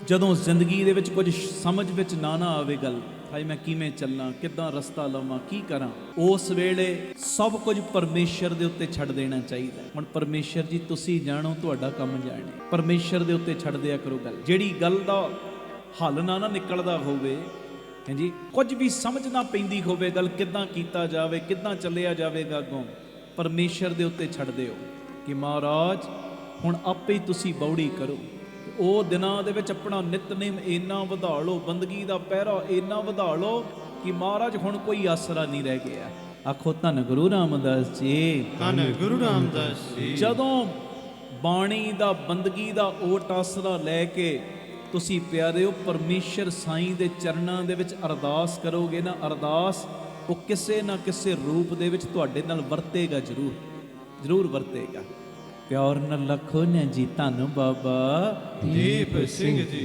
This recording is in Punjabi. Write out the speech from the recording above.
ਜਦੋਂ ਜ਼ਿੰਦਗੀ ਦੇ ਵਿੱਚ ਕੁਝ ਸਮਝ ਵਿੱਚ ਨਾ ਆਵੇ ਗੱਲ, ਹਾਏ ਮੈਂ ਕਿਵੇਂ ਚੱਲਾਂ, ਕਿੱਦਾਂ ਰਸਤਾ ਲਵਾਂ, ਕੀ ਕਰਾਂ, ਉਸ ਵੇਲੇ ਸਭ ਕੁਝ ਪਰਮੇਸ਼ਰ ਦੇ ਉੱਤੇ ਛੱਡ ਦੇਣਾ ਚਾਹੀਦਾ। ਹੁਣ ਪਰਮੇਸ਼ਰ ਜੀ ਤੁਸੀਂ ਜਾਣੋ, ਤੁਹਾਡਾ ਕੰਮ ਜਾਣੇ, ਪਰਮੇਸ਼ਰ ਦੇ ਉੱਤੇ ਛੱਡ ਦਿਆ ਕਰੋ ਗੱਲ। ਜਿਹੜੀ ਗੱਲ ਦਾ ਹੱਲ ਨਾ ਨਿਕਲਦਾ ਹੋਵੇ, ਹਾਂਜੀ, ਕੁਝ ਵੀ ਸਮਝ ਨਾ ਪੈਂਦੀ ਹੋਵੇ ਗੱਲ, ਕਿੱਦਾਂ ਕੀਤਾ ਜਾਵੇ, ਕਿੱਦਾਂ ਚੱਲਿਆ ਜਾਵੇਗਾ ਅੱਗੋਂ, ਪਰਮੇਸ਼ਰ ਦੇ ਉੱਤੇ ਛੱਡ ਦਿਓ ਕਿ ਮਹਾਰਾਜ ਹੁਣ ਆਪੇ ਹੀ ਤੁਸੀਂ ਬੌੜੀ ਕਰੋ। ਉਹ ਦਿਨਾਂ ਦੇ ਵਿੱਚ ਆਪਣਾ ਨਿਤਨੇਮ ਇੰਨਾ ਵਧਾ ਲਓ, ਬੰਦਗੀ ਦਾ ਪਹਿਰਾ ਇੰਨਾ ਵਧਾ ਲਓ ਕਿ ਮਹਾਰਾਜ ਹੁਣ ਕੋਈ ਆਸਰਾ ਨਹੀਂ ਰਹਿ ਗਿਆ। ਆਖੋ ਧੰਨ ਗੁਰੂ ਰਾਮਦਾਸ ਜੀ, ਧੰਨ ਗੁਰੂ ਰਾਮਦਾਸ ਜੀ। ਜਦੋਂ ਬਾਣੀ ਦਾ, ਬੰਦਗੀ ਦਾ ਓਟ ਆਸਰਾ ਲੈ ਕੇ ਤੁਸੀਂ ਪਿਆਰਿਓ ਪਰਮੇਸ਼ਰ ਸਾਈਂ ਦੇ ਚਰਨਾਂ ਦੇ ਵਿੱਚ ਅਰਦਾਸ ਕਰੋਗੇ ਨਾ, ਅਰਦਾਸ ਉਹ ਕਿਸੇ ਨਾ ਕਿਸੇ ਰੂਪ ਦੇ ਵਿੱਚ ਤੁਹਾਡੇ ਨਾਲ ਵਰਤੇਗਾ, ਜ਼ਰੂਰ ਵਰਤੇਗਾ। ਪਿਆਰ ਨਾਲ ਲਖੋ ਨੇ ਜੀ, ਧੰਨ ਬਾਬਾ ਦੀਪ ਸਿੰਘ ਜੀ।